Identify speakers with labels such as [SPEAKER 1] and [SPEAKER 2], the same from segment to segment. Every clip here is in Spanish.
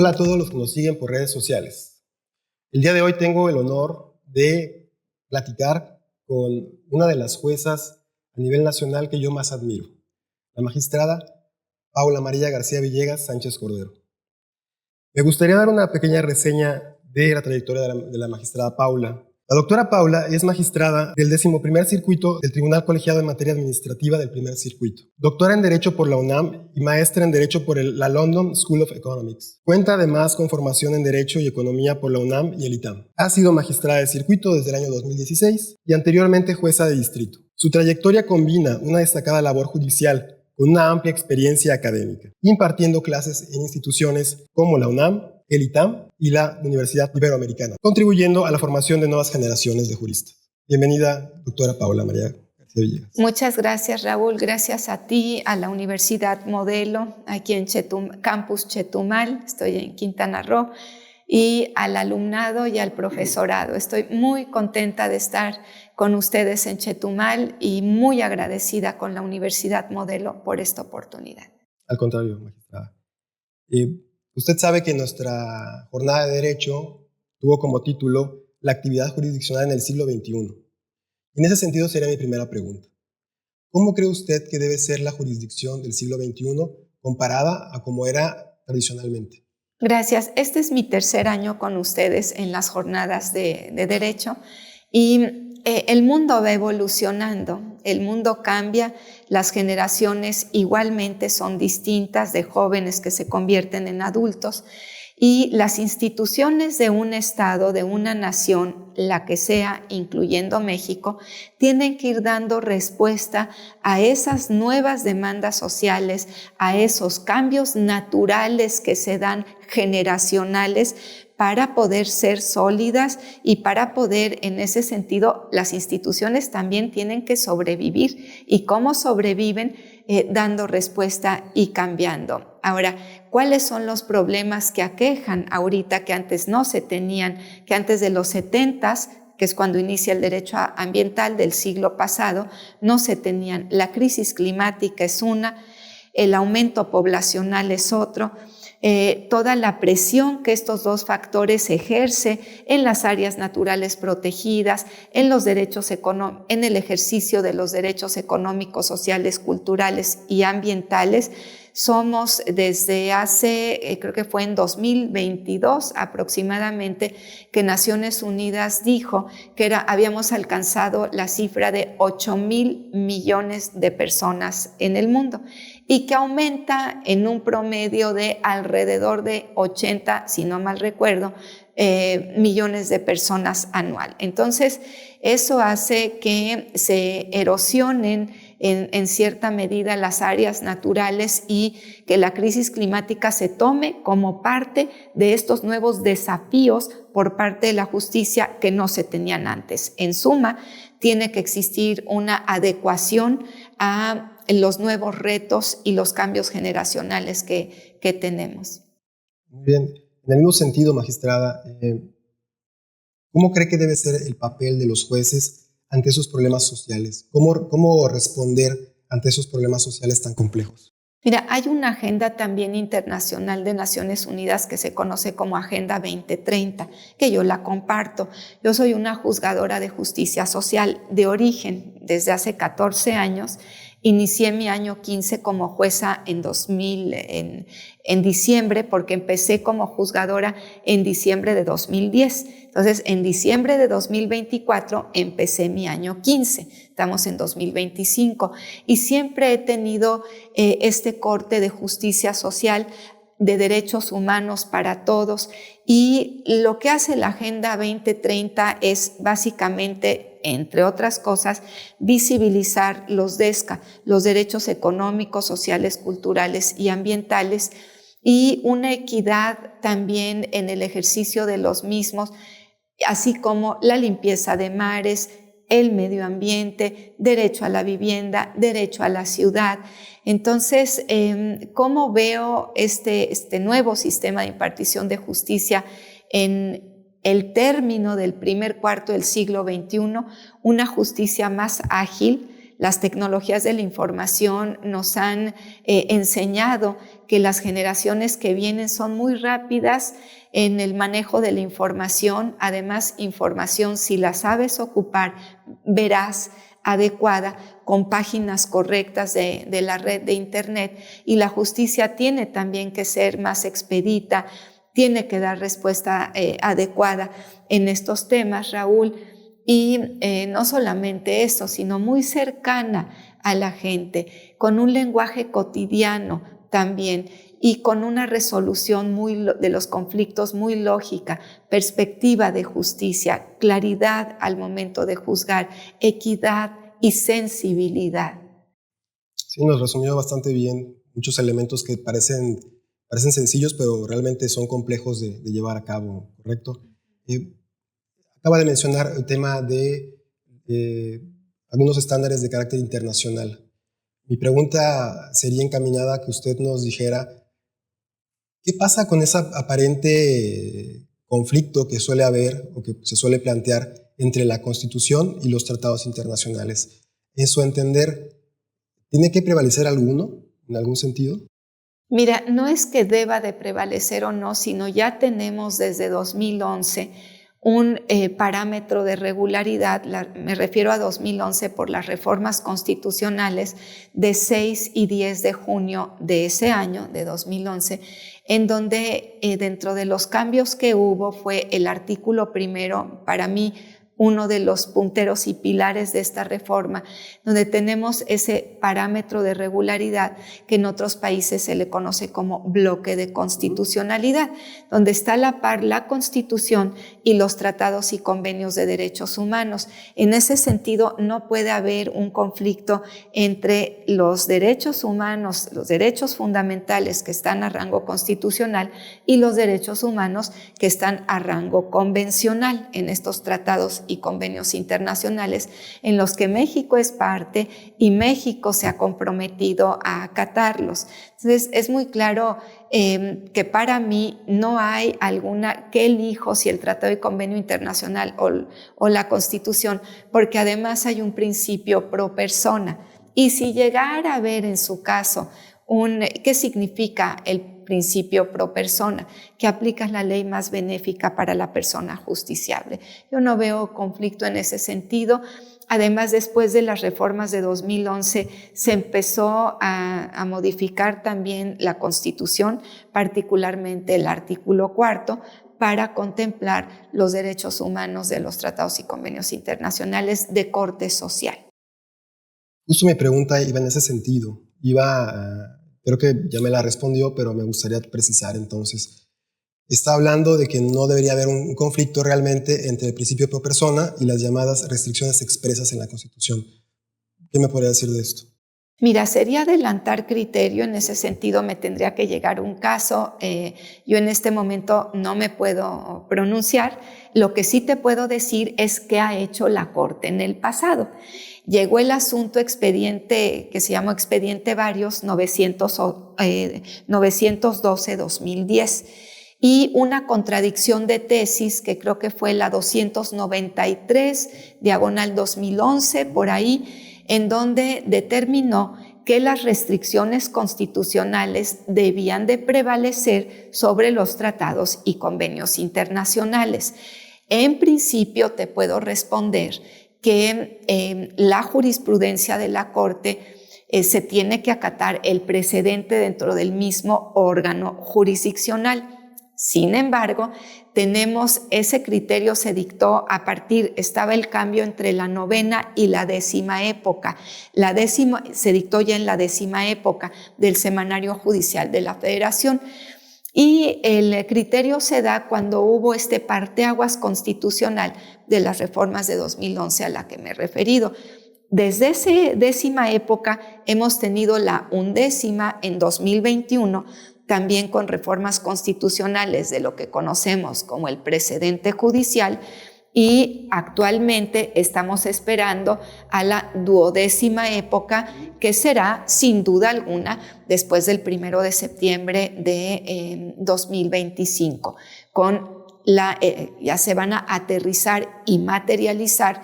[SPEAKER 1] Hola a todos los que nos siguen por redes sociales. El día de hoy tengo el honor de platicar con una de las juezas a nivel nacional que yo más admiro, la magistrada Paula María García Villegas Sánchez Cordero. Me gustaría dar una pequeña reseña de la trayectoria de la magistrada Paula. La doctora Paula es magistrada del 11º Circuito del Tribunal Colegiado en Materia Administrativa del Primer Circuito, doctora en Derecho por la UNAM y maestra en Derecho por la London School of Economics. Cuenta además con formación en Derecho y Economía por la UNAM y el ITAM. Ha sido magistrada de circuito desde el año 2016 y anteriormente jueza de distrito. Su trayectoria combina una destacada labor judicial con una amplia experiencia académica, impartiendo clases en instituciones como la UNAM, el ITAM y la Universidad Iberoamericana, contribuyendo a la formación de nuevas generaciones de juristas. Bienvenida, doctora Paula María García Villegas.
[SPEAKER 2] Muchas gracias, Raúl. Gracias a ti, a la Universidad Modelo, aquí en Campus Chetumal, estoy en Quintana Roo, y al alumnado y al profesorado. Estoy muy contenta de estar con ustedes en Chetumal y muy agradecida con la Universidad Modelo por esta oportunidad.
[SPEAKER 1] Al contrario, magistrada. Usted sabe que nuestra jornada de Derecho tuvo como título la actividad jurisdiccional en el siglo XXI. En ese sentido sería mi primera pregunta. ¿Cómo cree usted que debe ser la jurisdicción del siglo XXI comparada a como era tradicionalmente?
[SPEAKER 2] Gracias. Este es mi tercer año con ustedes en las jornadas de Derecho y el mundo va evolucionando, el mundo cambia, las generaciones igualmente son distintas, de jóvenes que se convierten en adultos, y las instituciones de un estado, de una nación, la que sea, incluyendo México, tienen que ir dando respuesta a esas nuevas demandas sociales, a esos cambios naturales que se dan generacionales, para poder ser sólidas y para poder, en ese sentido, las instituciones también tienen que sobrevivir. ¿Y cómo sobreviven? Dando respuesta y cambiando. Ahora, ¿cuáles son los problemas que aquejan ahorita que antes no se tenían, que antes de los 70s, que es cuando inicia el derecho ambiental del siglo pasado, no se tenían? La crisis climática es una, el aumento poblacional es otro, toda la presión que estos dos factores ejerce en las áreas naturales protegidas, en los derechos en el ejercicio de los derechos económicos, sociales, culturales y ambientales. Somos desde hace, creo que fue en 2022 aproximadamente, que Naciones Unidas dijo que habíamos alcanzado la cifra de 8,000 millones de personas en el mundo y que aumenta en un promedio de alrededor de 80, si no mal recuerdo, millones de personas anual. Entonces, eso hace que se erosionen en cierta medida las áreas naturales y que la crisis climática se tome como parte de estos nuevos desafíos por parte de la justicia que no se tenían antes. En suma, tiene que existir una adecuación a los nuevos retos y los cambios generacionales que tenemos.
[SPEAKER 1] Muy bien. En el mismo sentido, magistrada, ¿cómo cree que debe ser el papel de los jueces ante esos problemas sociales? ¿Cómo responder ante esos problemas sociales tan complejos?
[SPEAKER 2] Mira, hay una agenda también internacional de Naciones Unidas que se conoce como Agenda 2030, que yo la comparto. Yo soy una juzgadora de justicia social de origen desde hace 14 años. Inicié mi año 15 como jueza en diciembre, porque empecé como juzgadora en diciembre de 2010. Entonces, en diciembre de 2024 empecé mi año 15. Estamos en 2025 y siempre he tenido este corte de justicia social, de derechos humanos para todos, y lo que hace la Agenda 2030 es básicamente, entre otras cosas, visibilizar los DESCA, los derechos económicos, sociales, culturales y ambientales, y una equidad también en el ejercicio de los mismos, así como la limpieza de mares, el medio ambiente, derecho a la vivienda, derecho a la ciudad. Entonces, ¿cómo veo este nuevo sistema de impartición de justicia en el término del primer cuarto del siglo XXI? Una justicia más ágil, Las tecnologías de la información nos han enseñado que las generaciones que vienen son muy rápidas en el manejo de la información. Además, información, si la sabes ocupar, veraz, adecuada, con páginas correctas de la red de Internet. Y la justicia tiene también que ser más expedita, tiene que dar respuesta adecuada en estos temas, Raúl. Y no solamente eso, sino muy cercana a la gente, con un lenguaje cotidiano también y con una resolución de los conflictos muy lógica, perspectiva de justicia, claridad al momento de juzgar, equidad y sensibilidad.
[SPEAKER 1] Sí, nos resumió bastante bien muchos elementos que parecen sencillos, pero realmente son complejos de llevar a cabo, ¿correcto? Acaba de mencionar el tema de algunos estándares de carácter internacional. Mi pregunta sería encaminada a que usted nos dijera qué pasa con ese aparente conflicto que suele haber o que se suele plantear entre la Constitución y los tratados internacionales. En su entender, ¿tiene que prevalecer alguno en algún sentido?
[SPEAKER 2] Mira, no es que deba de prevalecer o no, sino ya tenemos desde 2011 un parámetro de regularidad, me refiero a 2011 por las reformas constitucionales de 6 y 10 de junio de ese año, de 2011, en donde dentro de los cambios que hubo fue el artículo primero, para mí uno de los punteros y pilares de esta reforma, donde tenemos ese parámetro de regularidad que en otros países se le conoce como bloque de constitucionalidad, donde está a la par la Constitución y los tratados y convenios de derechos humanos. En ese sentido, no puede haber un conflicto entre los derechos humanos, los derechos fundamentales que están a rango constitucional y los derechos humanos que están a rango convencional en estos tratados y convenios internacionales en los que México es parte y México se ha comprometido a acatarlos. Entonces, es muy claro que para mí no hay alguna que elijo si el tratado y convenio internacional o la Constitución, porque además hay un principio pro persona. Y si llegara a haber en su caso ¿qué significa el principio pro persona? Que aplicas la ley más benéfica para la persona justiciable. Yo no veo conflicto en ese sentido. Además, después de las reformas de 2011, se empezó a modificar también la Constitución, particularmente el artículo 4, para contemplar los derechos humanos de los tratados y convenios internacionales de corte social.
[SPEAKER 1] Justo mi pregunta iba en ese sentido. Creo que ya me la respondió, pero me gustaría precisar entonces. Está hablando de que no debería haber un conflicto realmente entre el principio pro persona y las llamadas restricciones expresas en la Constitución. ¿Qué me podría decir de esto?
[SPEAKER 2] Mira, sería adelantar criterio. En ese sentido me tendría que llegar un caso. Yo en este momento no me puedo pronunciar. Lo que sí te puedo decir es qué ha hecho la Corte en el pasado. Llegó el asunto expediente que se llamó Expediente Varios 912-2010 y una contradicción de tesis que creo que fue la 293/2011 por ahí, en donde determinó que las restricciones constitucionales debían de prevalecer sobre los tratados y convenios internacionales. En principio te puedo responder que la jurisprudencia de la Corte se tiene que acatar el precedente dentro del mismo órgano jurisdiccional. Sin embargo, tenemos ese criterio, se dictó estaba el cambio entre la 9ª y la 10ª época. La 10ª se dictó ya en la 10ª época del Semanario Judicial de la Federación. Y el criterio se da cuando hubo este parteaguas constitucional de las reformas de 2011 a la que me he referido. Desde esa 10ª época hemos tenido la 11ª en 2021, también con reformas constitucionales de lo que conocemos como el precedente judicial, y actualmente estamos esperando a la 12ª época, que será sin duda alguna después del 1 de septiembre de 2025, con ya se van a aterrizar y materializar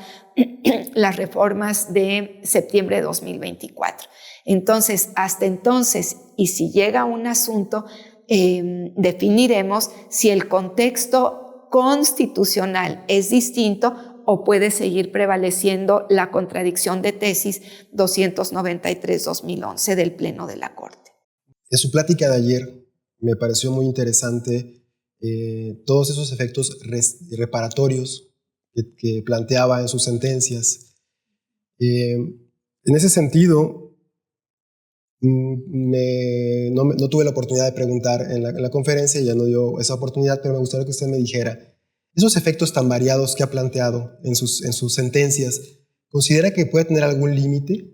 [SPEAKER 2] las reformas de septiembre de 2024. Entonces, hasta entonces, y si llega un asunto, definiremos si el contexto constitucional es distinto o puede seguir prevaleciendo la contradicción de tesis 293-2011 del Pleno de la Corte.
[SPEAKER 1] En su plática de ayer me pareció muy interesante todos esos efectos reparatorios que planteaba en sus sentencias. En ese sentido, no tuve la oportunidad de preguntar en la conferencia, ya no dio esa oportunidad, pero me gustaría que usted me dijera, esos efectos tan variados que ha planteado en sus sentencias, ¿considera que puede tener algún límite?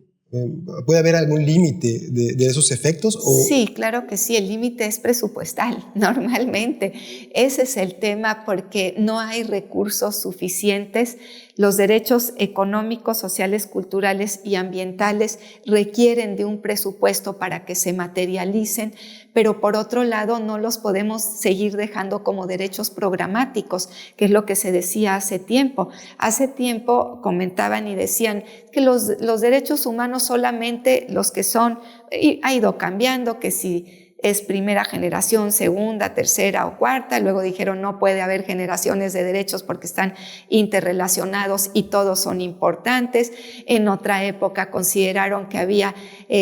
[SPEAKER 1] ¿Puede haber algún límite de esos efectos?
[SPEAKER 2] Sí, claro que sí, el límite es presupuestal, normalmente. Ese es el tema porque no hay recursos suficientes. Los derechos económicos, sociales, culturales y ambientales requieren de un presupuesto para que se materialicen, pero por otro lado no los podemos seguir dejando como derechos programáticos, que es lo que se decía hace tiempo. Hace tiempo comentaban y decían que los derechos humanos solamente los que son, y ha ido cambiando, que si es primera generación, segunda, tercera o cuarta. Luego dijeron no puede haber generaciones de derechos porque están interrelacionados y todos son importantes. En otra época consideraron que había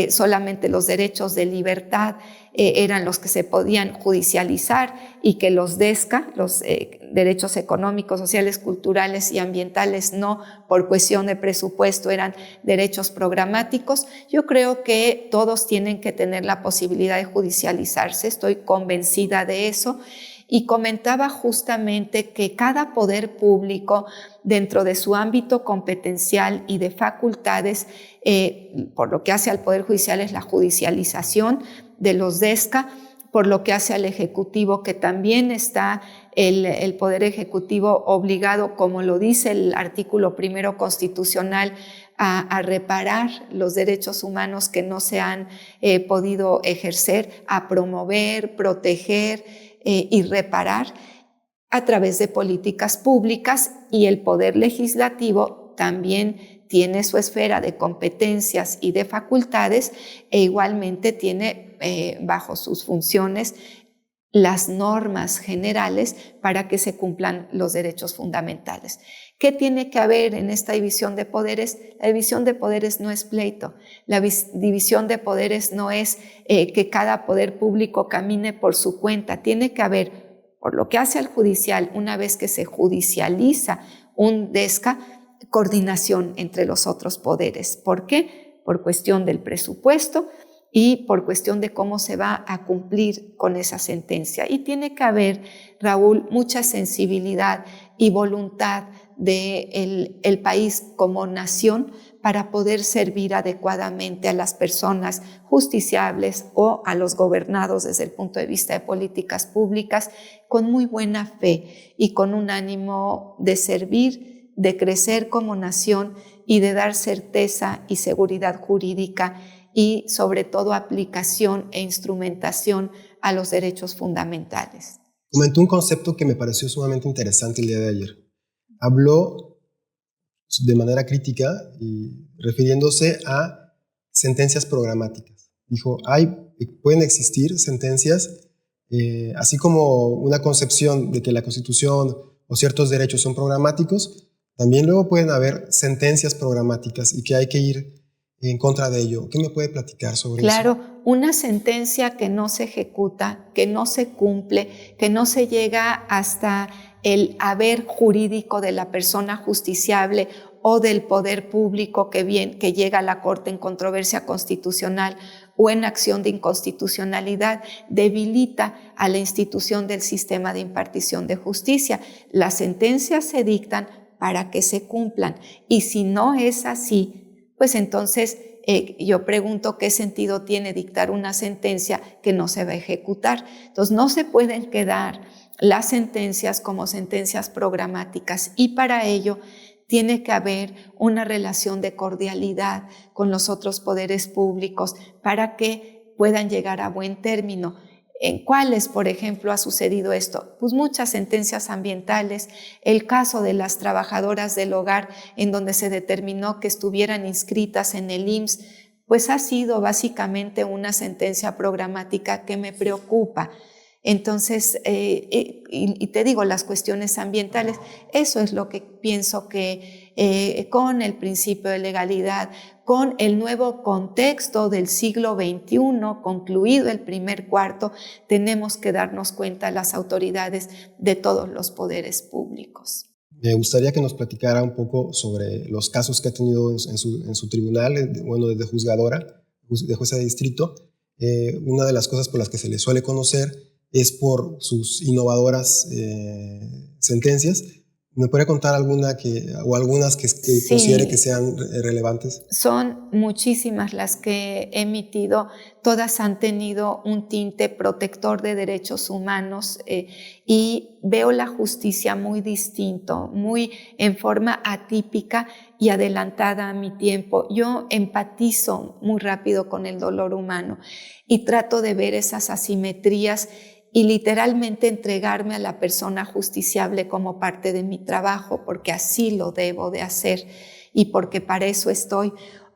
[SPEAKER 2] solamente los derechos de libertad eran los que se podían judicializar y que los DESCA, los derechos económicos, sociales, culturales y ambientales, no, por cuestión de presupuesto, eran derechos programáticos. Yo creo que todos tienen que tener la posibilidad de judicializarse, estoy convencida de eso. Y comentaba justamente que cada poder público, dentro de su ámbito competencial y de facultades, por lo que hace al Poder Judicial es la judicialización de los DESCA, por lo que hace al Ejecutivo, que también está el Poder Ejecutivo obligado, como lo dice el artículo 1 constitucional, a reparar los derechos humanos que no se han podido ejercer, a promover, proteger y reparar a través de políticas públicas, y el Poder Legislativo también tiene su esfera de competencias y de facultades e igualmente tiene bajo sus funciones las normas generales para que se cumplan los derechos fundamentales. ¿Qué tiene que haber en esta división de poderes? La división de poderes no es pleito. La división de poderes no es que cada poder público camine por su cuenta. Tiene que haber, por lo que hace al judicial, una vez que se judicializa un DESCA, coordinación entre los otros poderes. ¿Por qué? Por cuestión del presupuesto y por cuestión de cómo se va a cumplir con esa sentencia. Y tiene que haber, Raúl, mucha sensibilidad y voluntad del país como nación para poder servir adecuadamente a las personas justiciables o a los gobernados desde el punto de vista de políticas públicas, con muy buena fe y con un ánimo de servir, de crecer como nación y de dar certeza y seguridad jurídica y sobre todo aplicación e instrumentación a los derechos fundamentales.
[SPEAKER 1] Comentó un concepto que me pareció sumamente interesante el día de ayer. Habló de manera crítica y refiriéndose a sentencias programáticas. Dijo, pueden existir sentencias, así como una concepción de que la Constitución o ciertos derechos son programáticos, también luego pueden haber sentencias programáticas y que hay que ir en contra de ello. ¿Qué me puede platicar sobre eso?
[SPEAKER 2] Claro, una sentencia que no se ejecuta, que no se cumple, que no se llega hasta el haber jurídico de la persona justiciable o del poder público que llega a la Corte en controversia constitucional o en acción de inconstitucionalidad, debilita a la institución del sistema de impartición de justicia. Las sentencias se dictan para que se cumplan, y si no es así, pues entonces yo pregunto qué sentido tiene dictar una sentencia que no se va a ejecutar. Entonces no se pueden quedar las sentencias como sentencias programáticas, y para ello tiene que haber una relación de cordialidad con los otros poderes públicos para que puedan llegar a buen término. ¿En cuáles, por ejemplo, ha sucedido esto? Pues muchas sentencias ambientales, el caso de las trabajadoras del hogar en donde se determinó que estuvieran inscritas en el IMSS, pues ha sido básicamente una sentencia programática que me preocupa. Entonces, y te digo, las cuestiones ambientales, eso es lo que pienso que con el principio de legalidad, con el nuevo contexto del siglo XXI, concluido el primer cuarto, tenemos que darnos cuenta las autoridades de todos los poderes públicos.
[SPEAKER 1] Me gustaría que nos platicara un poco sobre los casos que ha tenido en su tribunal, bueno, de juzgadora, de jueza de distrito. Una de las cosas por las que se le suele conocer es por sus innovadoras sentencias. ¿Me podría contar algunas que
[SPEAKER 2] Sí,
[SPEAKER 1] considere que sean relevantes?
[SPEAKER 2] Son muchísimas las que he emitido, todas han tenido un tinte protector de derechos humanos y veo la justicia muy distinto, muy en forma atípica y adelantada a mi tiempo. Yo empatizo muy rápido con el dolor humano y trato de ver esas asimetrías y literalmente entregarme a la persona justiciable como parte de mi trabajo, porque así lo debo de hacer y porque para eso estoy.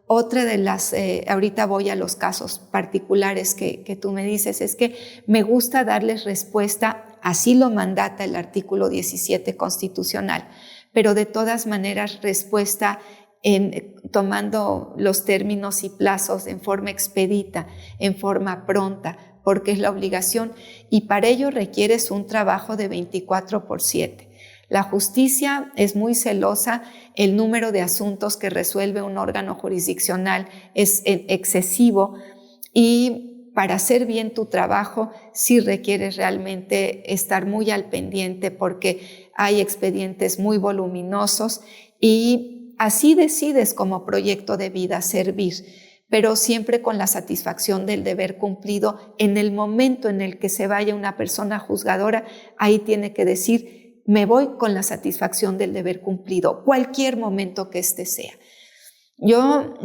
[SPEAKER 2] Otra de las, ahorita voy a los casos particulares que tú me dices, es que me gusta darles respuesta, así lo mandata el artículo 17 constitucional, pero de todas maneras respuesta tomando los términos y plazos en forma expedita, en forma pronta, porque es la obligación y para ello requieres un trabajo de 24/7. La justicia es muy celosa, el número de asuntos que resuelve un órgano jurisdiccional es excesivo y para hacer bien tu trabajo sí requieres realmente estar muy al pendiente porque hay expedientes muy voluminosos y así decides como proyecto de vida servir, pero siempre con la satisfacción del deber cumplido. En el momento en el que se vaya una persona juzgadora, ahí tiene que decir, me voy con la satisfacción del deber cumplido, cualquier momento que este sea. Yo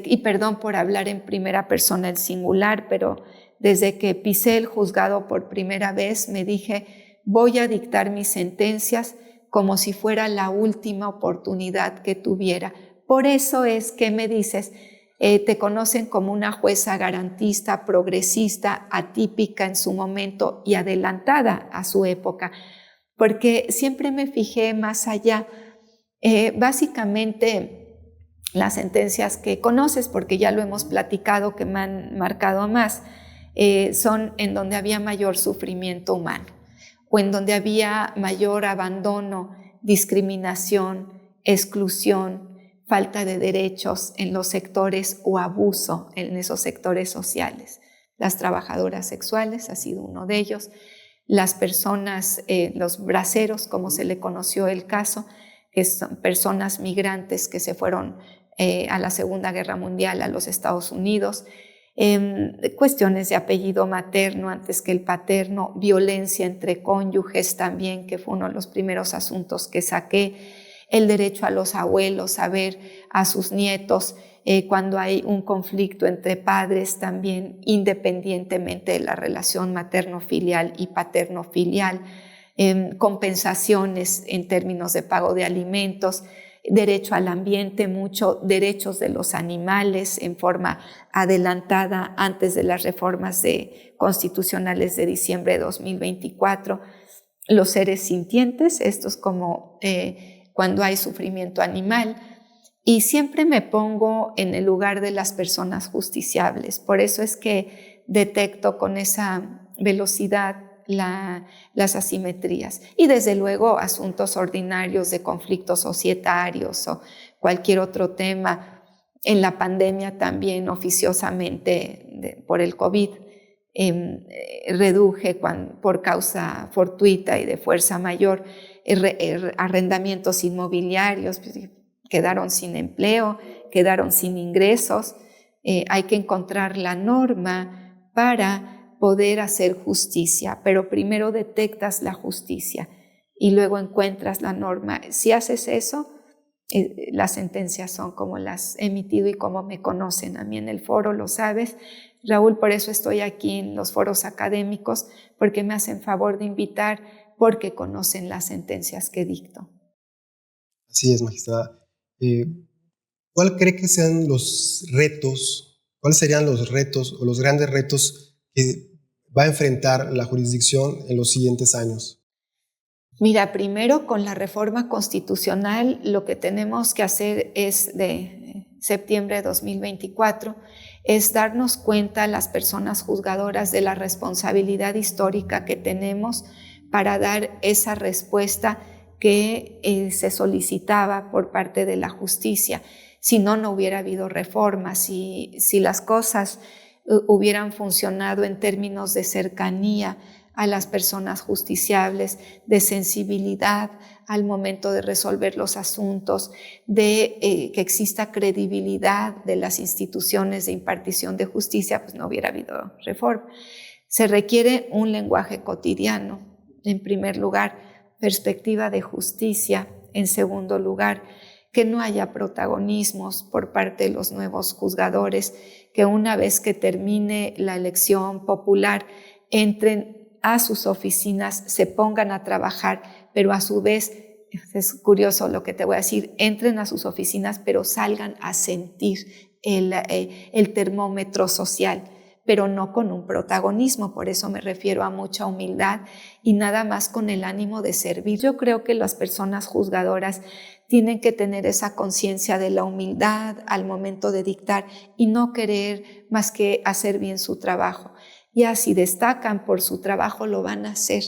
[SPEAKER 2] y perdón por hablar en primera persona el singular, pero desde que pisé el juzgado por primera vez me dije, voy a dictar mis sentencias como si fuera la última oportunidad que tuviera. Por eso es que me dices, te conocen como una jueza garantista, progresista, atípica en su momento y adelantada a su época, porque siempre me fijé más allá. Básicamente, las sentencias que conoces, porque ya lo hemos platicado, que me han marcado más, son en donde había mayor sufrimiento humano o en donde había mayor abandono, discriminación, exclusión, falta de derechos en los sectores o abuso en esos sectores sociales. Las trabajadoras sexuales ha sido uno de ellos, las personas, los braceros, como se le conoció el caso, que son personas migrantes que se fueron a la Segunda Guerra Mundial a los Estados Unidos, cuestiones de apellido materno antes que el paterno, violencia entre cónyuges también, que fue uno de los primeros asuntos que saqué, el derecho a los abuelos a ver a sus nietos cuando hay un conflicto entre padres también, independientemente de la relación materno-filial y paterno-filial, compensaciones en términos de pago de alimentos, derecho al ambiente, mucho derechos de los animales en forma adelantada antes de las reformas constitucionales de diciembre de 2024, los seres sintientes, estos como cuando hay sufrimiento animal, y siempre me pongo en el lugar de las personas justiciables. Por eso es que detecto con esa velocidad las asimetrías. Y desde luego asuntos ordinarios de conflictos societarios o cualquier otro tema. En la pandemia también oficiosamente por el COVID reduje por causa fortuita y de fuerza mayor arrendamientos inmobiliarios, quedaron sin empleo, quedaron sin ingresos. Hay que encontrar la norma para poder hacer justicia, pero primero detectas la justicia y luego encuentras la norma. Si haces eso, las sentencias son como las he emitido y como me conocen a mí en el foro, lo sabes, Raúl. Por eso estoy aquí en los foros académicos, porque me hacen favor de invitar, porque conocen las sentencias que dicto.
[SPEAKER 1] Así es, magistrada. ¿Cuál cree que sean los retos, cuáles serían los retos o los grandes retos que va a enfrentar la jurisdicción en los siguientes años?
[SPEAKER 2] Mira, primero con la reforma constitucional lo que tenemos que hacer es de septiembre de 2024 es darnos cuenta las personas juzgadoras de la responsabilidad histórica que tenemos para dar esa respuesta que se solicitaba por parte de la justicia. Si no, no hubiera habido reforma. Si las cosas hubieran funcionado en términos de cercanía a las personas justiciables, de sensibilidad al momento de resolver los asuntos, de que exista credibilidad de las instituciones de impartición de justicia, pues no hubiera habido reforma. Se requiere un lenguaje cotidiano, en primer lugar, perspectiva de justicia, en segundo lugar, que no haya protagonismos por parte de los nuevos juzgadores, que una vez que termine la elección popular entren a sus oficinas, se pongan a trabajar, pero a su vez, es curioso lo que te voy a decir, entren a sus oficinas, pero salgan a sentir el termómetro social, pero no con un protagonismo. Por eso me refiero a mucha humildad y nada más con el ánimo de servir. Yo creo que las personas juzgadoras tienen que tener esa conciencia de la humildad al momento de dictar y no querer más que hacer bien su trabajo. Ya si destacan por su trabajo, lo van a hacer,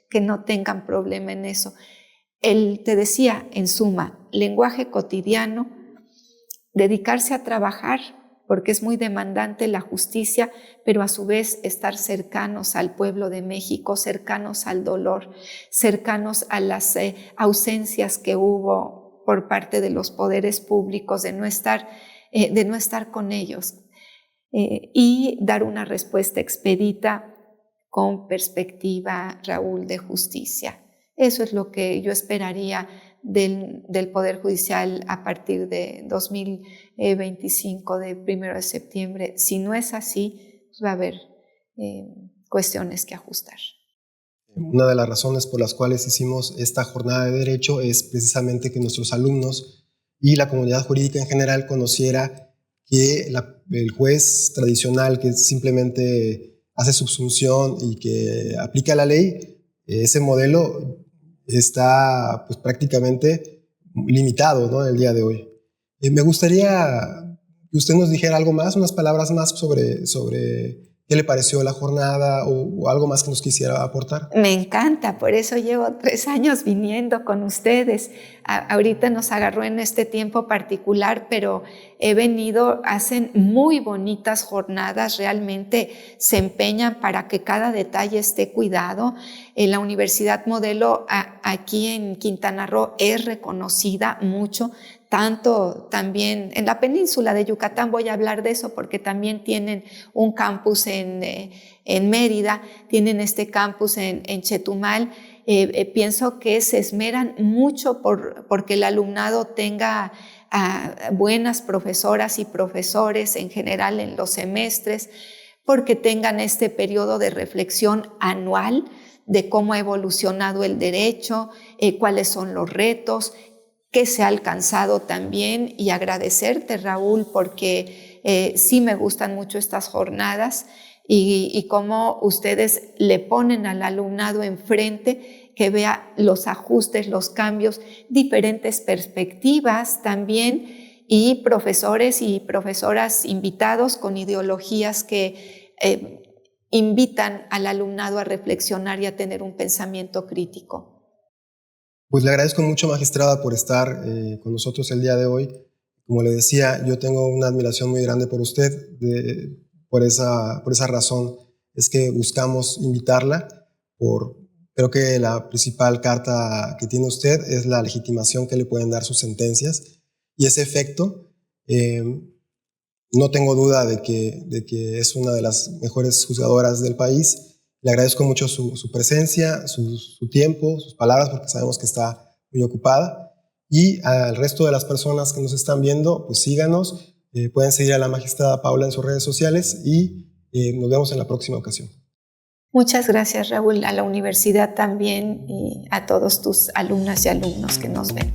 [SPEAKER 2] que no tengan problema en eso. Te decía, en suma, lenguaje cotidiano, dedicarse a trabajar, porque es muy demandante la justicia, pero a su vez estar cercanos al pueblo de México, cercanos al dolor, cercanos a las ausencias que hubo por parte de los poderes públicos, de no estar con ellos. Y dar una respuesta expedita con perspectiva, Raúl, de justicia. Eso es lo que yo esperaría del Poder Judicial a partir de 2025, de 1 de septiembre. Si no es así, pues va a haber cuestiones que ajustar.
[SPEAKER 1] Una de las razones por las cuales hicimos esta jornada de derecho es precisamente que nuestros alumnos y la comunidad jurídica en general conociera que el juez tradicional que simplemente hace subsunción y que aplica la ley, ese modelo está pues, prácticamente limitado, ¿no? El día de hoy. Me gustaría que usted nos dijera algo más, unas palabras más sobre qué le pareció la jornada o algo más que nos quisiera aportar.
[SPEAKER 2] Me encanta, por eso llevo 3 años viniendo con ustedes. Ahorita nos agarró en este tiempo particular, pero he venido, hacen muy bonitas jornadas, realmente se empeñan para que cada detalle esté cuidado. La Universidad Modelo aquí en Quintana Roo es reconocida mucho, tanto también en la península de Yucatán, voy a hablar de eso porque también tienen un campus en Mérida, tienen este campus en Chetumal. Pienso que se esmeran mucho porque el alumnado tenga buenas profesoras y profesores en general en los semestres, porque tengan este periodo de reflexión anual de cómo ha evolucionado el derecho, cuáles son los retos, qué se ha alcanzado también, y agradecerte, Raúl, porque sí me gustan mucho estas jornadas y cómo ustedes le ponen al alumnado enfrente, que vea los ajustes, los cambios, diferentes perspectivas también, y profesores y profesoras invitados con ideologías que invitan al alumnado a reflexionar y a tener un pensamiento crítico.
[SPEAKER 1] Pues le agradezco mucho, magistrada, por estar con nosotros el día de hoy. Como le decía, yo tengo una admiración muy grande por usted. Por esa razón es que buscamos invitarla. Creo que la principal carta que tiene usted es la legitimación que le pueden dar sus sentencias. Y ese efecto, no tengo duda de que es una de las mejores juzgadoras del país. Le agradezco mucho su presencia, su tiempo, sus palabras, porque sabemos que está muy ocupada. Y al resto de las personas que nos están viendo, pues síganos, pueden seguir a la magistrada Paula en sus redes sociales y nos vemos en la próxima ocasión.
[SPEAKER 2] Muchas gracias, Raúl, a la universidad también y a todos tus alumnas y alumnos que nos ven.